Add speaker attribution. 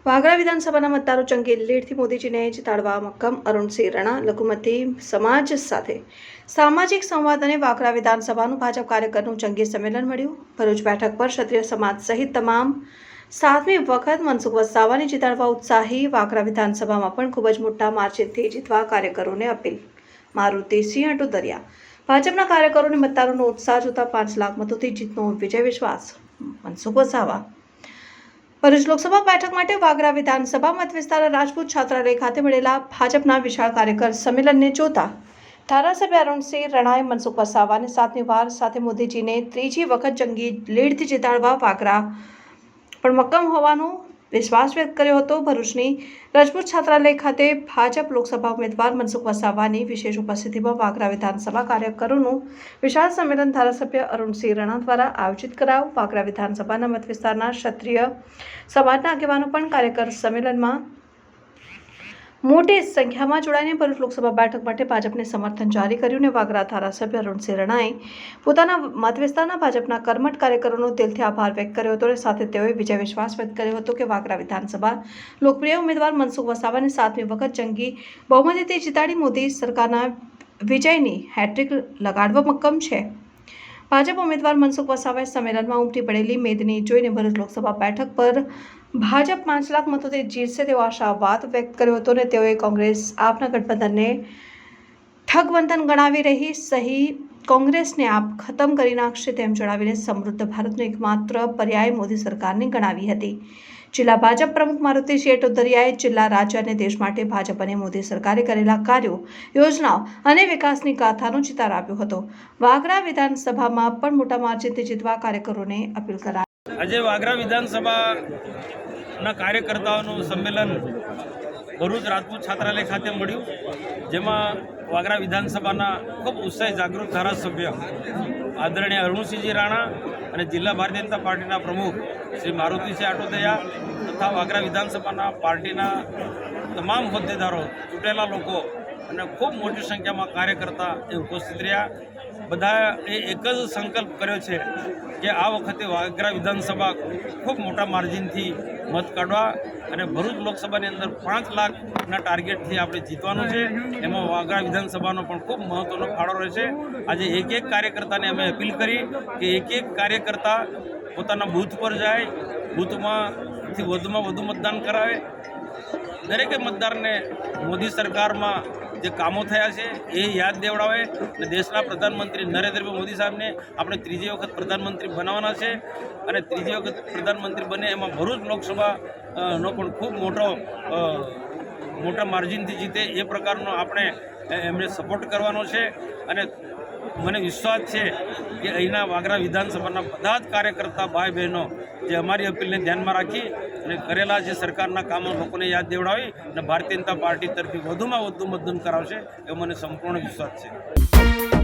Speaker 1: વાગરા વિધાનસભાના મતદારો જંગી લીડથી મોદીજીને જીતાડવા મક્કમ અરુણસિંહ રણા લઘુમતી સમાજ સાથે સામાજિક સંવાદ અને વાગરા વિધાનસભાનું ભાજપ કાર્યકરનું જંગી સંમેલન મળ્યું। ભરૂચ બેઠક પર ક્ષત્રિય સમાજ સહિત તમામ 7મી વખત મનસુખ વસાવાને જીતાડવા ઉત્સાહી વાગરા વિધાનસભામાં પણ ખૂબ જ મોટા માર્જિનથી જીતવા કાર્યકરોને અપીલ। મારુતિસિંહ અટોદરિયા ભાજપના કાર્યકરોને મતદારોનો ઉત્સાહ જોતા 5 લાખ મતોથી જીતનો વિજય વિશ્વાસ। મનસુખ વસાવા ભરૂચ લોકસભા બેઠક માટે વાગરા વિધાનસભા મત વિસ્તારના રાજપૂત છાત્રાલય ખાતે મળેલા ભાજપના વિશાળ કાર્યકર સંમેલનને જોતા ધારાસભ્ય અરુણસિંહ રણાએ મનસુખ વસાવાને 7મી વાર સાથે મોદીજીને ત્રીજી વખત જંગી લીડથી જીતાડવા વાગરા પણ મક્કમ હોવાનો વિશ્વાસ વ્યક્ત કર્યો હતો। ભરૂચની રાજપૂત છાત્રાલય ખાતે ભાજપ લોકસભા ઉમેદવાર મનસુખ વસાવાની વિશેષ ઉપસ્થિતિમાં વાગરા વિધાનસભા કાર્યકરોનું વિશાળ સંમેલન ધારાસભ્ય અરુણસિંહ રણા દ્વારા આયોજિત કરાયું। વાગરા વિધાનસભાના મત વિસ્તારના ક્ષત્રિય સમાજના આગેવાનો પણ કાર્યકર સંમેલનમાં મોટી સંખ્યામાં જોડાઈને ભરૂચ લોકસભા બેઠક માટે ભાજપને સમર્થન જારી કર્યું અને વાગરા ધારાસભ્ય અરુણસિંહ રણાએ પોતાના મત વિસ્તારના ભાજપના કર્મઠ કાર્યકરોનો દિલથી આભાર વ્યક્ત કર્યો હતો અને સાથે તેઓએ વિજય વિશ્વાસ વ્યક્ત કર્યો હતો કે વાગરા વિધાનસભા લોકપ્રિય ઉમેદવાર મનસુખ વસાવાને 7મી વખત જંગી બહુમતીથી જીતાડી મોદી સરકારના વિજયની હેટ્રિક લગાડવા મક્કમ છે। ભાજપ ઉમેદવાર મનસુખ વસાવાએ સંમેલનમાં ઉમટી પડેલી મેદની જોઈને ભરૂચ લોકસભા બેઠક પર ભાજપ 5 લાખ મતોથી જીતશે તેવો આશાવાદ વ્યક્ત કર્યો હતો અને તેઓએ કોંગ્રેસ આપના ગઠબંધનને ઠગબંધન ગણાવી રહી સહી કોંગ્રેસને આપ ખતમ કરી નાખશે તેમ જણાવીને સમૃદ્ધ ભારતનો એકમાત્ર પર્યાય મોદી સરકારને ગણાવી હતી। જિલ્લા ભાજપ પ્રમુખ મારુતિસિંહ અટોદરિયાએ જિલ્લા રાજ્ય અને દેશ માટે ભાજપ અને મોદી સરકારે કરેલા કાર્યો યોજનાઓ અને વિકાસની ગાથાનો ચિતાર આપ્યો હતો। વાગરા વિધાનસભામાં પણ મોટા માર્જિનથી જીતવા કાર્યકરોને અપીલ કરાઈ।
Speaker 2: આજે વાગરા વિધાનસભાના કાર્યકર્તાઓનું સંમેલન ભરૂચ રાજપૂત છાત્રાલય ખાતે મળ્યું, જેમાં વાગરા વિધાનસભાના ખૂબ ઉત્સાહી જાગૃત ધારાસભ્ય આદરણીય અરુણસિંહજી રાણા અને જિલ્લા ભારતીય જનતા પાર્ટીના પ્રમુખ શ્રી મારુતિસિંહ અટોદરિયા તથા વાગરા વિધાનસભાના પાર્ટીના તમામ હોદ્દેદારો, ચૂંટેલા લોકો અને ખૂબ મોટી સંખ્યામાં કાર્યકર્તા એ ઉપસ્થિત રહ્યા। બધાએ એક જ સંકલ્પ કર્યો છે કે આ વખતે વાગરા વિધાનસભા ખૂબ મોટા માર્જિનથી મત કાઢવા અને ભરૂચ લોકસભાની અંદર 5 લાખના ટાર્ગેટથી આપણે જીતવાનું છે। એમાં વાગરા વિધાનસભાનો પણ ખૂબ મહત્ત્વનો ફાળો રહેશે। આજે એક કાર્યકર્તાને અમે અપીલ કરી કે એક કાર્યકર્તા પોતાના બૂથ પર જાય, બૂથમાંથી વધુમાં વધુ મતદાન કરાવે, દરેકે મતદારને મોદી સરકારમાં જે કામો થયા છે એ યાદ દેવડાવે અને દેશના પ્રધાનમંત્રી નરેન્દ્રભાઈ મોદી સાહેબને આપણે ત્રીજી વખત પ્રધાનમંત્રી બનાવવાના છે અને ત્રીજી વખત પ્રધાનમંત્રી બને એમાં ભરૂચ લોકસભાનો પણ ખૂબ મોટા માર્જિનથી જીતે એ પ્રકારનો આપણે એમને સપોર્ટ કરવાનો છે। અને મને વિશ્વાસ છે કે અહીંના વાગરા વિધાનસભાના બધા જ કાર્યકર્તા ભાઈ બહેનો જે અમારી અપીલને ધ્યાનમાં રાખી અને કરેલા જે સરકારના કામો લોકોને યાદ દેવડાવી અને ભારતીય જનતા પાર્ટી તરફથી વધુમાં વધુ મતદાન કરાવશે એવો મને સંપૂર્ણ વિશ્વાસ છે।